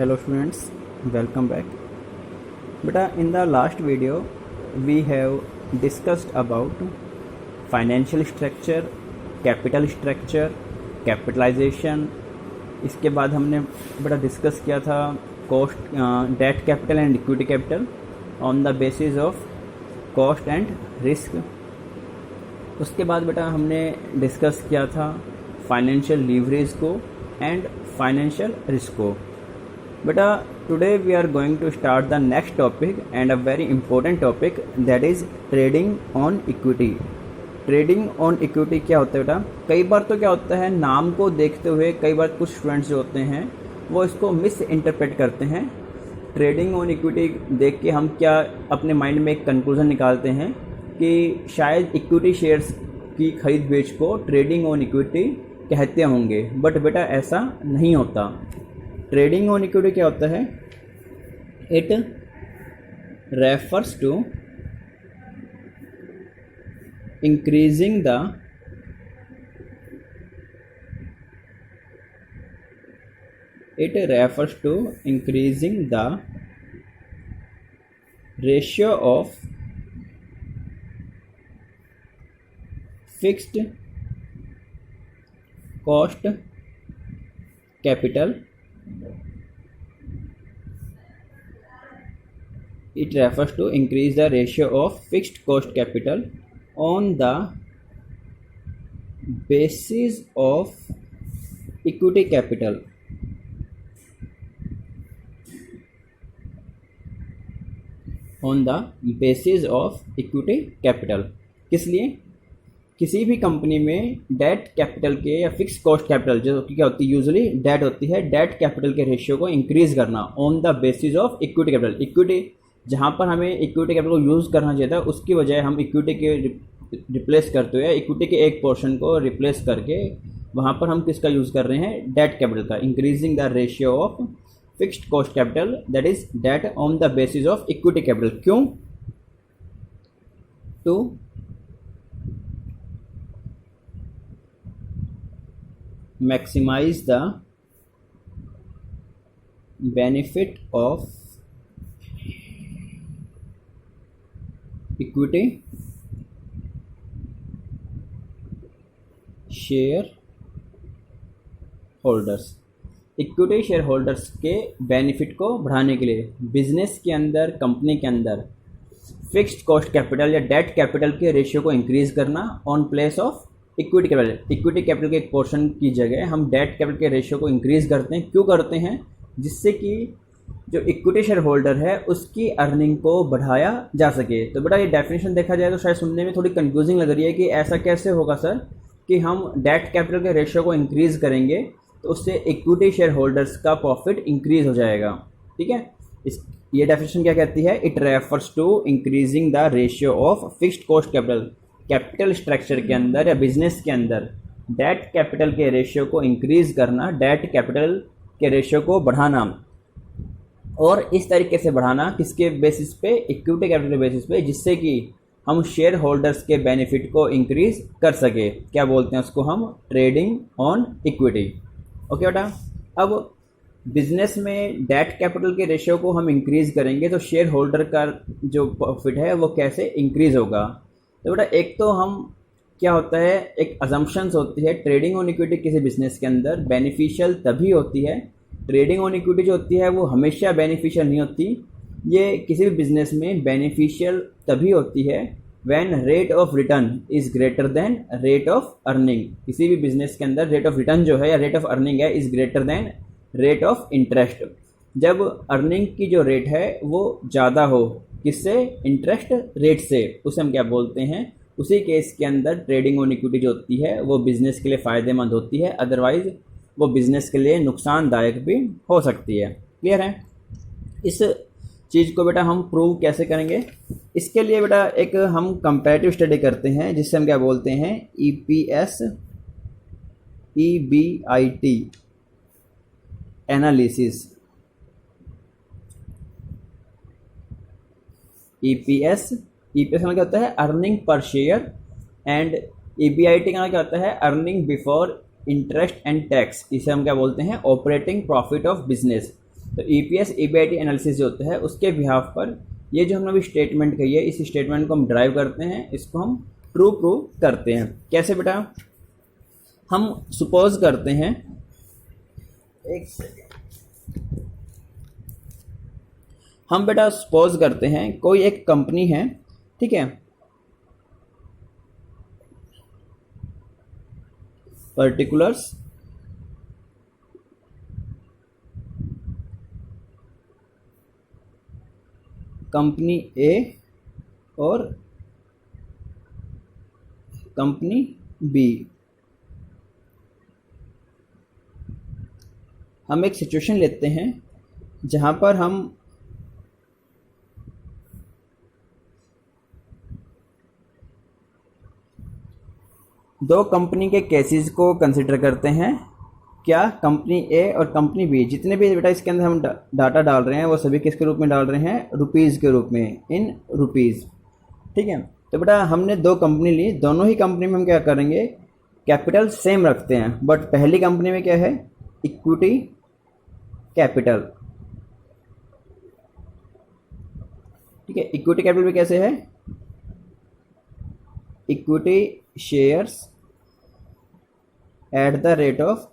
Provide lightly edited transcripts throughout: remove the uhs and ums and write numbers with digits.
Hello students, welcome back. Beta, in the last video we have discussed about financial structure, capital structure, capitalization. इसके बाद हमने बड़ा discuss किया था cost, debt capital and equity capital on the basis of cost and risk. उसके बाद बेटा हमने डिस्कस किया था फाइनेंशियल लीवरेज को एंड फाइनेंशियल रिस्क को. Beta, today we are going to start the next topic and a very important topic, that is trading on equity. Trading on equity क्या होता है बेटा? कई बार तो क्या होता है, नाम को देखते हुए कई बार कुछ स्टूडेंट्स जो होते हैं वो इसको मिस इंटरप्रेट करते हैं. ट्रेडिंग ऑन इक्विटी देख के हम क्या अपने माइंड में एक कंक्लूजन निकालते हैं कि शायद इक्विटी शेयर्स की खरीद बेच को ट्रेडिंग ऑन इक्विटी कहते होंगे, बट बेटा ऐसा नहीं होता. ट्रेडिंग ऑन इक्विटी क्या होता है? It refers to increasing the ratio of fixed cost capital. It refers to increase the ratio of fixed cost capital on the basis of equity capital. On the basis of equity capital. किस लिए? किसी भी company में date capital के या fix cost capital जो कि क्या होती है, यूजुअली डेट होती है, डेट कैपिटल के रेशियो को इंक्रीज करना on the basis of equity capital. Equity जहाँ पर हमें इक्विटी कैपिटल को यूज़ करना चाहिए था उसकी बजाय हम इक्विटी के रिप्लेस करते हुए इक्विटी के एक पोर्शन को रिप्लेस करके वहाँ पर हम किसका यूज़ कर रहे हैं? डेट कैपिटल का. Increasing the ratio of fixed cost capital, that is debt on the basis of equity capital. क्यों? To maximize the benefit of equity share holders. Equity share holders के बेनिफिट को बढ़ाने के लिए बिजनेस के अंदर, company के अंदर फिक्स्ड कॉस्ट कैपिटल या डेट कैपिटल के रेशियो को इंक्रीज करना on place of equity capital. Equity capital के एक पोर्शन की जगह हम डेट कैपिटल के रेशियो को इंक्रीज करते हैं. क्यों करते हैं? जिससे कि जो इक्विटी शेयर होल्डर है उसकी अर्निंग को बढ़ाया जा सके. तो बेटा ये डेफिनेशन देखा जाए तो शायद सुनने में थोड़ी कंफ्यूजिंग लग रही है कि ऐसा कैसे होगा सर कि हम डेट कैपिटल के रेशियो को इंक्रीज करेंगे तो उससे इक्विटी शेयर होल्डर्स का प्रॉफिट इंक्रीज हो जाएगा. ठीक है, ये डेफिनेशन क्या कहती है? It refers to increasing the ratio of fixed cost capital. Capital structure के अंदर या बिजनेस के अंदर डेट कैपिटल के रेशियो को इंक्रीज करना, डेट कैपिटल के रेशियो को बढ़ाना, और इस तरीके से बढ़ाना किसके बेसिस पे? इक्विटी कैपिटल के बेसिस पे, जिससे कि हम शेयर होल्डर्स के बेनिफिट को इंक्रीज कर सके. क्या बोलते हैं उसको हम? Trading on equity. ओके बेटा, अब बिजनेस में डेट कैपिटल के रेशियो को हम इंक्रीज करेंगे तो शेयर होल्डर का जो प्रॉफिट है वो कैसे इंक्रीज होगा? तो बेटा एक तो हम क्या होता है, एक अजम्पशंस होती है. ट्रेडिंग ऑन इक्विटी किसी बिजनेस के अंदर बेनिफिशियल तभी होती है. ट्रेडिंग ऑन इक्विटी जो होती है वो हमेशा बेनिफिशियल नहीं होती. ये किसी भी बिजनेस में बेनिफिशियल तभी होती है when rate of return is greater than rate of earning. किसी भी बिजनेस के अंदर रेट ऑफ रिटर्न जो है या रेट ऑफ अर्निंग है is greater than rate of interest. जब अर्निंग की जो रेट है वो ज़्यादा हो, किससे? इंटरेस्ट रेट से, उसे हम क्या बोलते हैं? उसी केस के अंदर ट्रेडिंग ऑन इक्विटी जो होती है वो बिज़नेस के लिए फ़ायदेमंद होती है, अदरवाइज़ वो बिज़नेस के लिए नुकसानदायक भी हो सकती है. क्लियर है? इस चीज़ को बेटा हम प्रूव कैसे करेंगे? इसके लिए बेटा एक हम कंपैरेटिव स्टडी करते हैं जिससे हम क्या बोलते हैं? EPS EBIT analysis. EPS का क्या होता है? Earning per share. And EBIT का क्या होता है? Earning before interest and tax. इसे हम क्या बोलते हैं? Operating profit of business. तो ईपीएस ईबीआईटी एनालिसिस जो होता है उसके बिहाफ पर ये जो हमने अभी स्टेटमेंट कही है, इस स्टेटमेंट को हम ड्राइव करते हैं, इसको हम ट्रू प्रूव करते हैं। कैसे बेटा? हम सपोज करते हैं, एक सेकेंड, हम बेटा सपोज करते हैं कोई एक कंपनी है, ठीक है, पर्टिकुलर्स कंपनी ए और कंपनी बी। हम एक सिचुएशन लेते हैं जहां पर हम दो कंपनी के केसेस को कंसिडर करते हैं। क्या? कंपनी ए और कंपनी बी, जितने भी बेटा इसके अंदर हम डाटा डाल रहे हैं वो सभी किसके रूप में डाल रहे हैं? रुपीज़ के रूप में, इन रुपीज़, ठीक है। तो बेटा हमने दो कंपनी ली, दोनों ही कंपनी में हम क्या करेंगे? कैपिटल सेम रखते हैं, बट पहली कंपनी में क्या है? इक्विटी कैपिटल, ठीक है। इक्विटी कैपिटल भी कैसे है? Equity shares at the rate of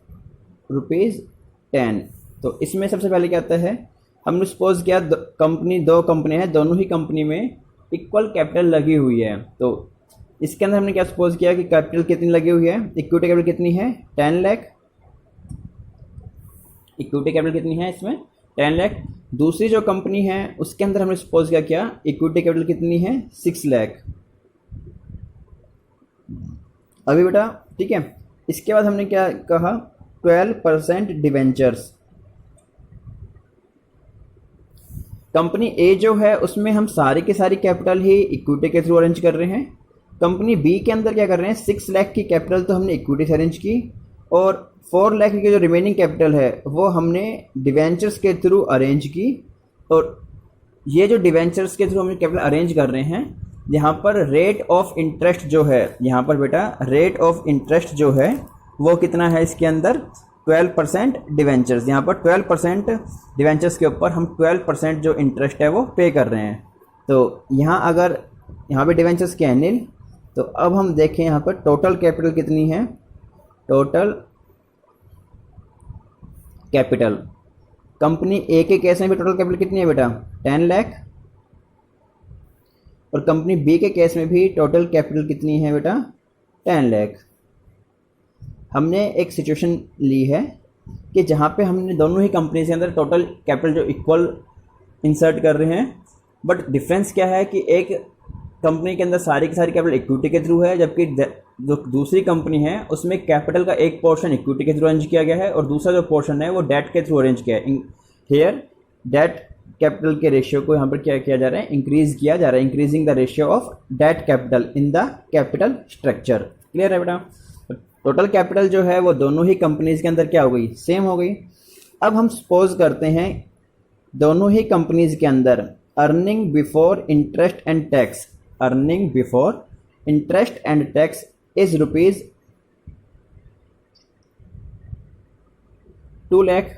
₹10। तो इसमें सबसे पहले क्या आता है? हमने सपोज किया दो कंपनी है, दोनों ही कंपनी में इक्वल कैपिटल लगी हुई है। तो इसके अंदर हमने क्या सपोज किया कि कैपिटल कितनी लगी हुई है? इक्विटी कैपिटल कितनी है? 10 लाख। इक्विटी कैपिटल कितनी है इसमें? 10 लाख। दूसरी जो कंपनी है उसके अंदर हमने सपोज क्या इक्विटी कैपिटल कितनी है? 6 लाख। अभी बेटा ठीक है, इसके बाद हमने क्या कहा? 12% डिवेंचर्स। कंपनी ए जो है उसमें हम सारी की सारी कैपिटल ही इक्विटी के थ्रू अरेंज कर रहे हैं। कंपनी बी के अंदर क्या कर रहे हैं? 6 लाख की कैपिटल तो हमने इक्विटी से अरेंज की, और 4 लाख की जो रिमेनिंग कैपिटल है वो हमने डिवेंचर्स के थ्रू अरेंज की। और ये जो डिवेंचर्स के थ्रू हम कैपिटल अरेंज कर रहे हैं, यहाँ पर रेट ऑफ इंटरेस्ट जो है, यहाँ पर बेटा रेट ऑफ इंटरेस्ट जो है वो कितना है इसके अंदर? 12% डिवेंचर्स। यहाँ पर 12% डिवेंचर्स के ऊपर हम 12% जो इंटरेस्ट है वो पे कर रहे हैं। तो यहाँ अगर यहाँ पे डिवेंचर्स क्या है? नील। तो अब हम देखें यहाँ पर टोटल कैपिटल कितनी है? टोटल कैपिटल कंपनी ए के केस में भी टोटल कैपिटल कितनी है बेटा? 10 लाख। और कंपनी बी के केस में भी टोटल कैपिटल कितनी है बेटा? 10 लाख। हमने एक सिचुएशन ली है कि जहाँ पे हमने दोनों ही कंपनी के अंदर टोटल कैपिटल जो इक्वल इंसर्ट कर रहे हैं, बट डिफरेंस क्या है कि एक कंपनी के अंदर सारी की सारी कैपिटल इक्विटी के थ्रू है, जबकि जो दूसरी कंपनी है उसमें कैपिटल का एक पोर्शन इक्विटी के थ्रू अरेंज किया गया है और दूसरा जो पोर्शन है वो डेट के थ्रू अरेंज किया है। हेयर डेट कैपिटल के रेशियो को यहाँ पर क्या किया जा रहा है? इंक्रीज किया जा रहा है, increasing the ratio of debt capital in the capital structure. Clear है बेटा? टोटल कैपिटल जो है वो दोनों ही कंपनीज के अंदर क्या हो गई? सेम हो गई। अब हम सपोज करते हैं दोनों ही कंपनीज के अंदर earning before interest and tax, earning before interest and tax is ₹2 lakh.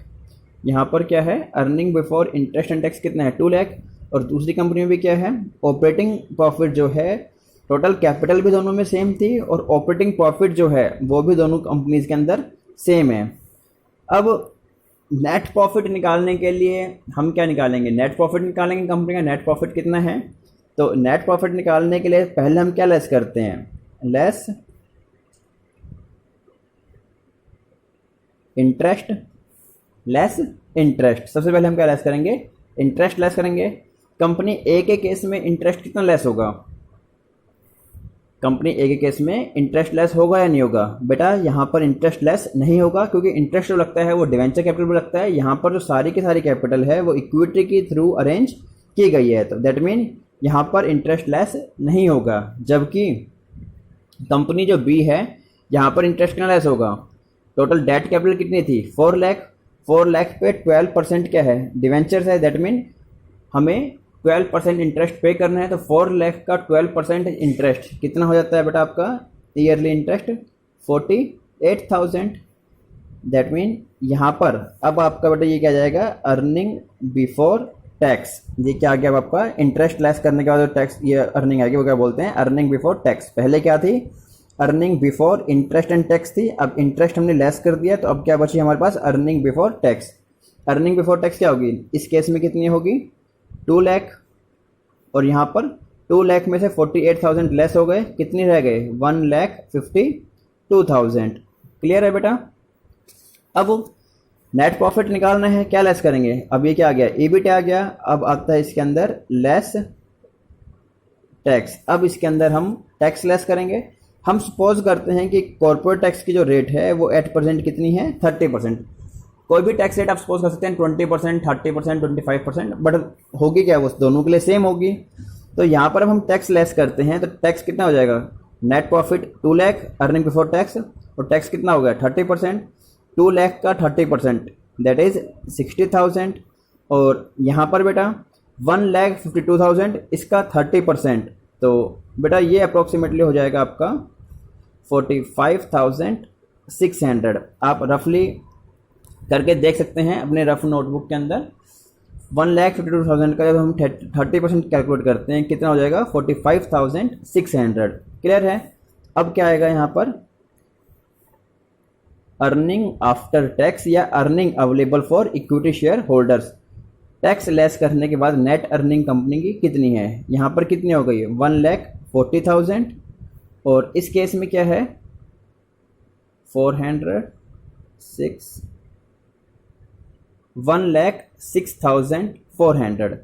यहाँ पर क्या है? Earning before interest and tax कितना है? 2 लाख। और दूसरी कंपनी में भी क्या है? ऑपरेटिंग प्रॉफिट जो है, टोटल कैपिटल भी दोनों में सेम थी और ऑपरेटिंग प्रॉफिट जो है वो भी दोनों कंपनीज के अंदर सेम है। अब नेट प्रॉफिट निकालने के लिए हम क्या निकालेंगे? नेट प्रॉफिट निकालेंगे। कंपनी का नेट प्रॉफिट कितना है? तो नेट प्रॉफिट निकालने के लिए पहले हम क्या लेस करते हैं? Less interest, less interest. सबसे पहले हम क्या लेस करेंगे? इंटरेस्ट लेस करेंगे। कंपनी ए के केस में इंटरेस्ट कितना लेस होगा? कंपनी ए के केस में इंटरेस्ट लेस होगा या नहीं होगा? बेटा यहाँ पर इंटरेस्ट लेस नहीं होगा, क्योंकि इंटरेस्ट जो लगता है वो डिवेंचर कैपिटल पर लगता है। यहाँ पर जो सारी की सारी कैपिटल है वो इक्विटी के थ्रू अरेंज की गई है, तो दैट मीन यहाँ पर इंटरेस्ट लेस नहीं होगा। जबकि कंपनी जो बी है यहाँ पर इंटरेस्ट कितना लेस होगा? टोटल डेट कैपिटल कितनी थी? 4 लाख। 4 लाख पे 12% क्या है? डिवेंचर्स है, दैट मीन हमें 12% इंटरेस्ट पे करना है। तो 4 लाख का 12% इंटरेस्ट कितना हो जाता है बेटा आपका? Yearly interest 48,000। दैट मीन यहाँ पर अब आपका बेटा ये क्या जाएगा, अर्निंग बिफोर टैक्स। ये क्या आ गया अब आपका, इंटरेस्ट लेस करने के बाद जो टैक्स ये अर्निंग आएगी वो क्या बोलते हैं, अर्निंग बिफोर टैक्स। पहले क्या थी, earning before interest and tax थी, अब इंटरेस्ट हमने लेस कर दिया तो अब क्या बची हमारे पास, earning before tax. Earning before tax क्या होगी इस केस में, कितनी होगी 2 लाख, और यहाँ पर 2 लाख में से 48,000 लेस हो गए, कितनी रह गए 1,52,000। क्लियर है बेटा। अब नेट प्रॉफिट निकालना है, क्या लेस करेंगे, अब ये क्या आ गया, ईबीटी आ गया, अब आता है इसके अंदर लेस टैक्स। अब इसके अंदर हम टैक्स लेस करेंगे। हम सपोज करते हैं कि कॉर्पोरेट टैक्स की जो रेट है वो 8% कितनी है, 30%। कोई भी टैक्स रेट आप सपोज कर सकते हैं 20%, 30%, 25%, बट होगी क्या, वो दोनों के लिए सेम होगी। तो यहाँ पर अब हम टैक्स लेस करते हैं तो टैक्स कितना हो जाएगा, net profit 2 lakh earning before tax, और टैक्स कितना हो गया 30%, 2 लाख का 30% दैट इज 60,000, और यहाँ पर बेटा 1,52,000 इसका 30%, तो बेटा ये अप्रोक्सीमेटली हो जाएगा आपका 45,600। आप रफली करके देख सकते हैं अपने रफ नोटबुक के अंदर। 1,52,000 का जब हम 30% कैलकुलेट करते हैं कितना हो जाएगा 45,600। क्लियर है। अब क्या आएगा यहाँ पर, अर्निंग आफ्टर टैक्स या earning available for equity share holders. Tax less करने के बाद नेट अर्निंग कंपनी की कितनी है, यहाँ पर कितनी हो गई 1,40,000, और इस केस में क्या है 1,06,400।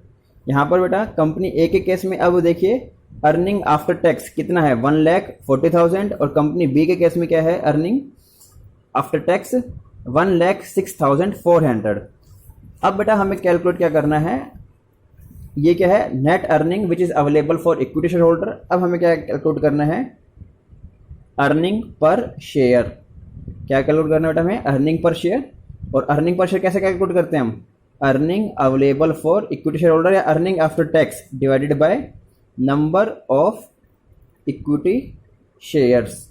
यहाँ पर बेटा कंपनी ए के केस में अब देखिए अर्निंग आफ्टर टैक्स कितना है 1,40,000, और कंपनी बी के केस में क्या है अर्निंग आफ्टर टैक्स 1,06,400। अब बेटा हमें कैलकुलेट क्या करना है, ये क्या है net earning which is available for equity share holder. अब हमें क्या कैलकुलेट करना है, अर्निंग पर शेयर। क्या कैलकुलेट करना है बेटा हमें, अर्निंग पर शेयर। और अर्निंग पर शेयर कैसे कैलकुलेट करते हैं हम, earning available for equity share holder या earning after tax divided by number of equity shares,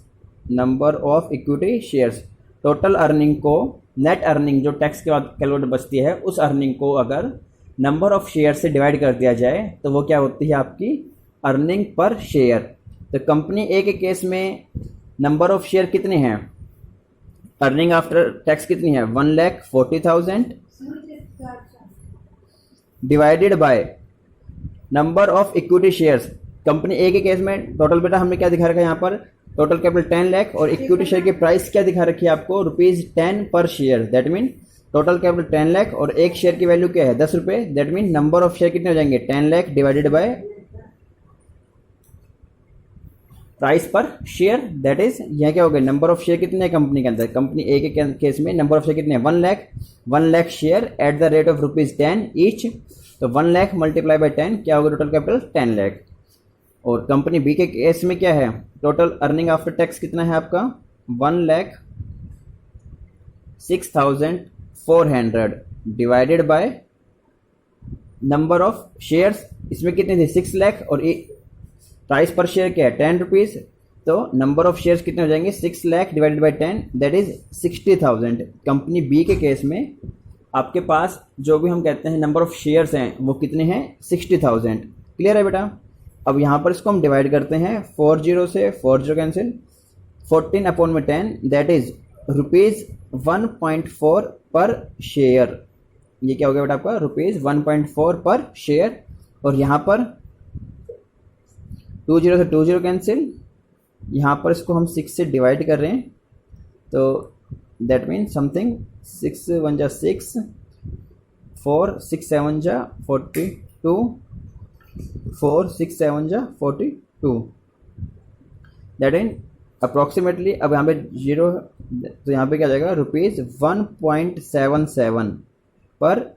number of equity shares. Total earning को, नेट अर्निंग जो टैक्स के बाद कैलकुलेट बचती है उस अर्निंग को अगर नंबर ऑफ शेयर से डिवाइड कर दिया जाए तो वो क्या होती है आपकी अर्निंग पर शेयर। तो कंपनी ए के केस में नंबर ऑफ शेयर कितने हैं, अर्निंग आफ्टर टैक्स कितनी है 1,40,000 divided by number of equity shares. Company A के केस में टोटल बेटा हमने क्या दिखा रखा है यहाँ पर, टोटल कैपिटल 10 लाख, और इक्विटी शेयर की प्राइस क्या दिखा रखी है आपको ₹10 पर share. That mean total capital 10 lakh और एक शेयर की वैल्यू क्या है 10 रुपये। That mean number of share कितने हो जाएंगे 10 लाख डिवाइडेड बाय प्राइस पर शेयर। दैट इज यह क्या हो गया, नंबर ऑफ शेयर कितने हैं कंपनी के अंदर, कंपनी ए के केस में नंबर ऑफ शेयर कितने हैं 1 lakh. 1 lakh share eight the rate of ₹10 each, तो 1 लाख मल्टीप्लाई बाय 10 क्या होगा टोटल कैपिटल 10 लाख। और कंपनी बी के केस में क्या है, टोटल अर्निंग आफ्टर टैक्स कितना है आपका 1,06,400 divided by number of shares, इसमें कितने थे 6 लाख, और प्राइस पर शेयर क्या है 10 रुपीज़, तो नंबर ऑफ शेयर्स कितने हो जाएंगे 6 लाख divided by 10 that is 60,000। Company B के केस में आपके पास जो भी हम कहते हैं नंबर ऑफ शेयर्स हैं वो कितने हैं 60,000। क्लियर है बेटा। अब यहाँ पर इसको हम डिवाइड करते हैं, 40 से 40 कैंसिल, 14/10 दैट इज ₹1.4 पर शेयर। ये क्या हो गया बेटा आपका ₹1.4 पर शेयर। और यहाँ पर 20 से 20 कैंसिल, यहाँ पर इसको हम 6 से डिवाइड कर रहे हैं, तो दैट मीन समथिंग 6 1 जा 6, 4 6 7 जा 42, 4 6 7 जा 42 दैट इन अप्रॉक्सीमेटली। अब यहाँ पे 0 तो यहाँ पे क्या जाएगा ₹1.77 पर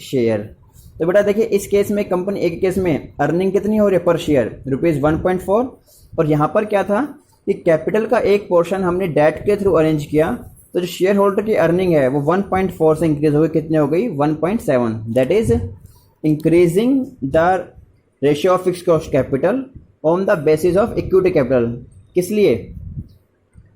शेयर। तो बेटा देखिए इस केस में कंपनी एक केस में अर्निंग कितनी हो रही है पर शेयर ₹1.4, और यहाँ पर क्या था कि कैपिटल का एक पोर्शन हमने डेट के थ्रू अरेंज किया, तो जो शेयर होल्डर की अर्निंग है वो 1.4 से इंक्रीज हो गई, कितने हो गई 1.7। That is increasing the ratio of fix cost capital on the basis of equity capital. किस लिए,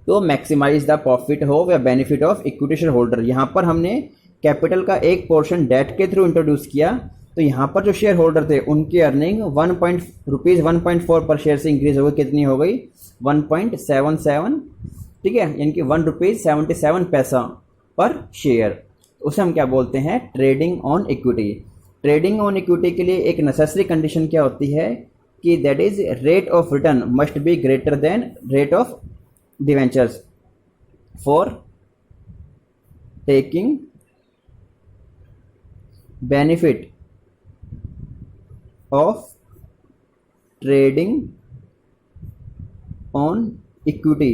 तो मैक्सिमाइज द प्रॉफिट हो या benefit of equity share holder. यहाँ पर हमने कैपिटल का एक पोर्शन डेट के थ्रू इंट्रोड्यूस किया, तो यहाँ पर जो शेयर होल्डर थे उनकी अर्निंग ₹1.4 पर शेयर से इंक्रीज हो गई। कितनी हो गई? 1.77, ठीक है, यानी कि ₹1.77 पर शेयर। उसे हम क्या बोलते हैं? Trading on equity. Trading on equity के लिए एक नेसेसरी कंडीशन क्या होती है कि that is rate of return must be greater than rate of debentures for taking benefit of trading on equity.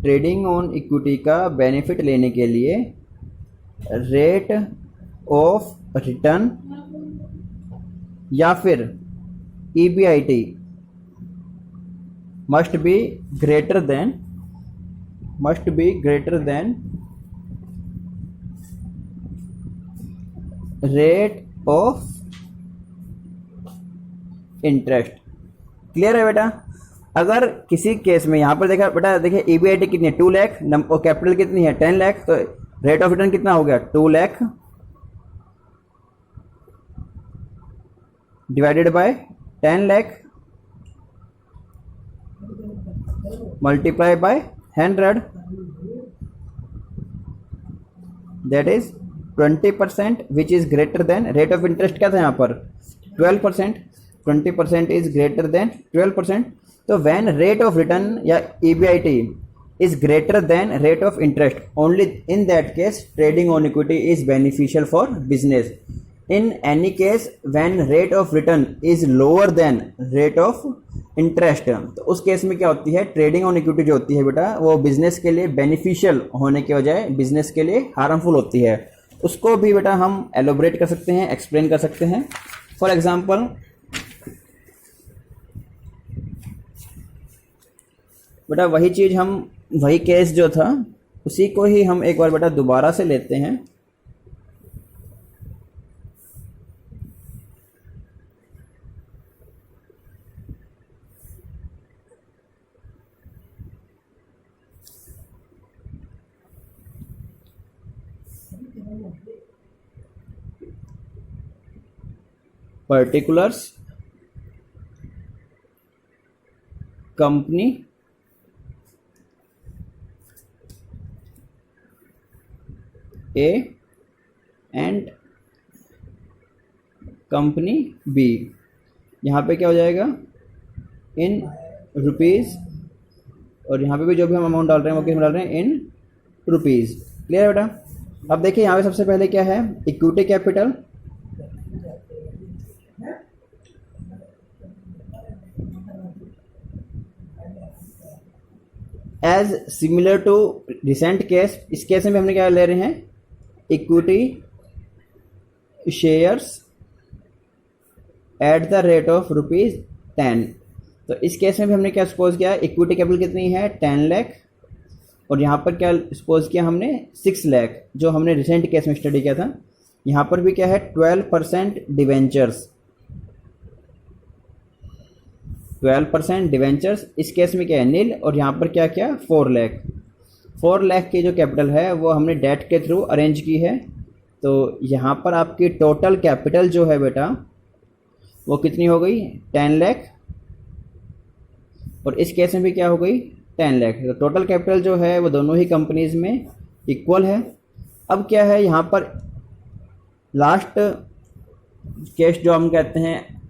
Trading on equity का बेनिफिट लेने के लिए रेट ऑफ रिटर्न या फिर EBIT must be greater than rate of interest. Clear है बेटा? अगर किसी केस में यहाँ पर देखा बेटा, देखिए EBIT कितनी है? 2 लाख और कैपिटल कितनी है? 10 लाख। तो रेट ऑफ रिटर्न कितना हो गया? 2 lakh divided by 10 lakh multiply by 100, that is 20%, which is greater then rate of interest. क्या था यहाँ पर? 12%। 20% इज ग्रेटर देन 12%। तो व्हेन रेट ऑफ रिटर्न या EBIT is greater than rate of interest, only in that case trading on equity is beneficial for business. In any case when rate of return is lower than rate of interest, तो उस case में क्या होती है? Trading on equity जो होती है बेटा, वो बिजनेस के लिए बेनिफिशियल होने के बजाय बिजनेस के लिए हार्मफुल होती है। उसको भी बेटा हम एलोबरेट कर सकते हैं, एक्सप्लेन कर सकते हैं। फॉर एग्जाम्पल, बेटा वही केस जो था उसी को ही हम एक बार बेटा दोबारा से लेते हैं। Particulars company A and company B। यहाँ पे क्या हो जाएगा? इन रुपीज़, और यहाँ पे भी जो भी हम अमाउंट डाल रहे हैं वो किस में डाल रहे हैं? In rupees. क्लियर है बेटा? अब देखिए यहाँ पे सबसे पहले क्या है? Equity capital as similar to recent case. इस केस में हमने क्या ले रहे हैं? Equity shares at the rate of ₹10। तो इस केस में भी हमने क्या सपोज किया? इक्विटी कैपिटल कितनी है? 10 लाख, और यहाँ पर क्या सपोज किया हमने? 6 लाख, जो हमने रिसेंट केस में स्टडी किया था। यहाँ पर भी क्या है? 12% डिवेंचर्स, 12% डिवेंचर्स। इस केस में क्या है? नील। और यहाँ पर क्या 4 लाख। 4 लाख की जो कैपिटल है वो हमने डेट के थ्रू अरेंज की है। तो यहाँ पर आपकी टोटल कैपिटल जो है बेटा वो कितनी हो गई? 10 लाख, और इस केस में भी क्या हो गई? 10 लाख। तो टोटल कैपिटल जो है वो दोनों ही कंपनीज में इक्वल है। अब क्या है यहाँ पर? लास्ट केस जो हम कहते हैं,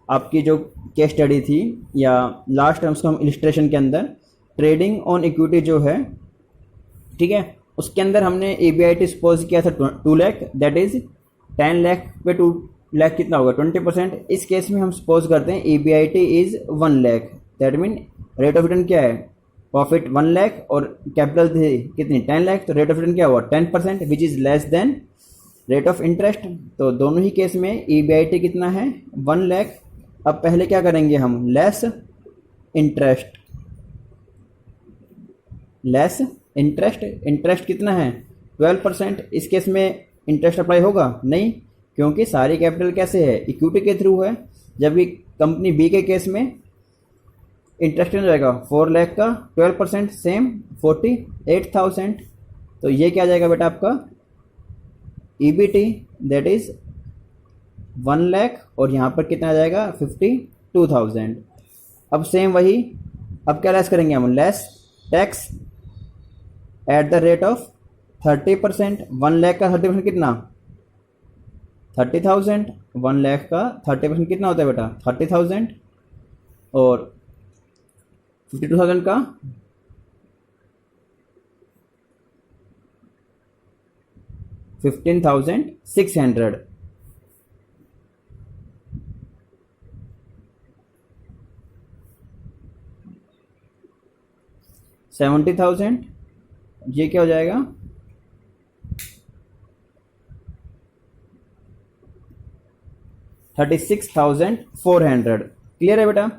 आपकी जो केस स्टडी थी या लास्ट उसको हम इलिस्ट्रेशन के अंदर ट्रेडिंग ऑन इक्विटी जो है, ठीक है, उसके अंदर हमने EBIT सपोज किया था 2 लाख, दैट इज 10 लाख पे 2 लाख कितना होगा? 20%। इस केस में हम सपोज करते हैं EBIT is 1 lakh, that mean rate of return क्या है? प्रॉफिट 1 लाख और कैपिटल थी कितनी? 10 लाख। तो रेट ऑफ रिटर्न क्या हुआ? 10%, which is less then rate of interest. तो दोनों ही केस में EBIT कितना है? 1 लाख। अब पहले क्या करेंगे हम? Less interest, less interest. Interest कितना है? 12%। इस केस में इंटरेस्ट अप्लाई होगा? नहीं, क्योंकि सारी कैपिटल कैसे है? इक्विटी के थ्रू है। जबकि कंपनी बी के केस में इंटरेस्ट हो जाएगा 4 लाख का 12% सेम 48,000। तो ये क्या आ जाएगा बेटा आपका ईबीटी दैट इज 1 लाख और यहाँ पर कितना आ जाएगा 52,000। अब सेम वही, अब क्या लेस करेंगे हम, less tax at the rate of 30%। 1 lakh का 30% कितना 30,000, 1 लाख का 30% कितना होता है बेटा 30,000 और 52,000 का 15,600। $70,000 ये क्या हो जाएगा 36,400। क्लियर है बेटा।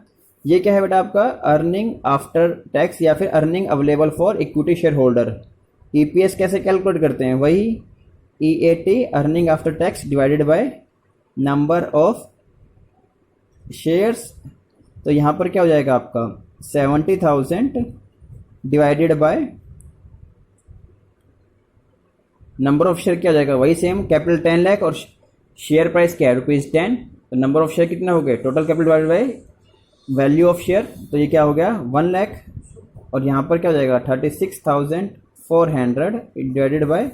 ये क्या है बेटा आपका अर्निंग आफ्टर टैक्स या फिर earning available for equity share holder. EPS कैसे कैलकुलेट करते हैं, वही EAT earning after tax divided by number of shares. तो यहाँ पर क्या हो जाएगा आपका 70,000 divided by number of share क्या हो जाएगा, वही सेम कैपिटल 10 लाख और शेयर प्राइस क्या है ₹10। तो नंबर ऑफ शेयर कितना हो गए, total capital divided by value of share, तो ये क्या हो गया 1 लाख और यहाँ पर क्या हो जाएगा 36,400 डिवाइडेड बाय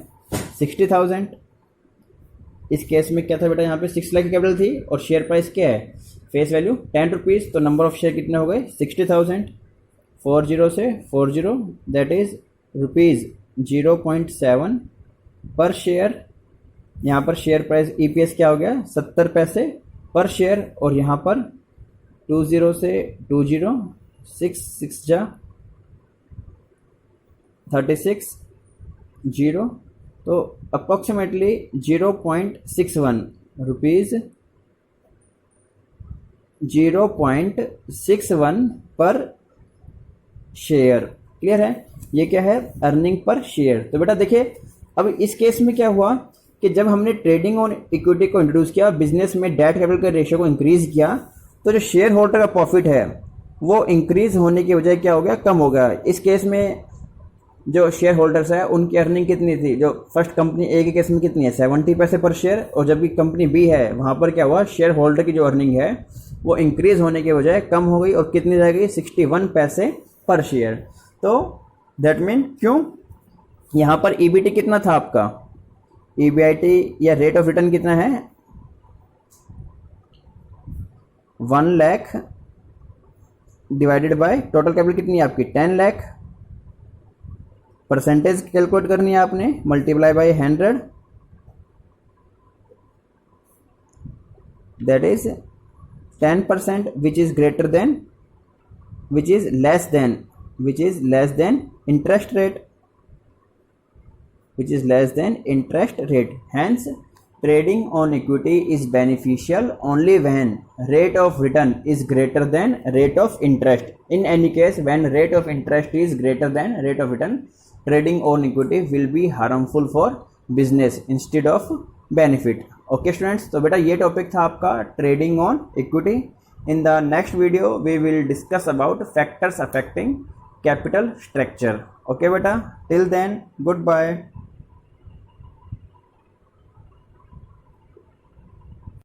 60,000। इस केस में क्या था बेटा, यहाँ पे 6 लाख की कैपिटल थी और शेयर प्राइस क्या है फेस वैल्यू 10 रुपीज़। तो नंबर ऑफ शेयर कितने हो गए 60,000, 40 से 40 दैट इज ₹0.7 पर शेयर। यहाँ पर शेयर प्राइस ईपीएस क्या हो गया 70 पैसे पर शेयर और यहाँ पर 20 से 20 6 जा 36 0 तो अप्रोक्सीमेटली 0.61 रुपीज़ 0.61 पर शेयर। क्लियर है, ये क्या है अर्निंग पर शेयर। तो बेटा देखिए अब इस केस में क्या हुआ कि जब हमने ट्रेडिंग ऑन इक्विटी को इंट्रोड्यूस किया, बिजनेस में डेट कैपिटल के रेशियो को इंक्रीज किया, तो जो शेयर होल्डर का प्रॉफिट है वो इंक्रीज होने की वजह क्या हो गया, कम हो गया। इस केस में जो शेयर होल्डर्स है उनकी अर्निंग कितनी थी, जो फर्स्ट कंपनी ए के केस में कितनी है 70 पैसे पर शेयर, और जब भी कंपनी बी है वहाँ पर क्या हुआ शेयर होल्डर की जो अर्निंग है वो इंक्रीज होने के बजाय कम हो गई और कितनी रह गई 61 पैसे पर शेयर। तो दैट मीन क्यों, यहाँ पर ईबीटी कितना था आपका, ईबीआईटी या रेट ऑफ रिटर्न कितना है 1 lakh divided by total capital कितनी है आपकी 10 लाख, परसेंटेज कैलकुलेट करनी है आपने multiply by 100 that is 10% which is greater than which is less than interest rate which is less than interest rate. Hence, trading on equity is beneficial only when rate of return is greater than rate of interest. In any case, when rate of interest is greater than rate of return, trading on equity will be harmful for business instead of benefit. Okay students, तो बेटा ये topic था आपका trading on equity. In the next video, we will discuss about factors affecting capital structure. Okay बेटा, till then, goodbye.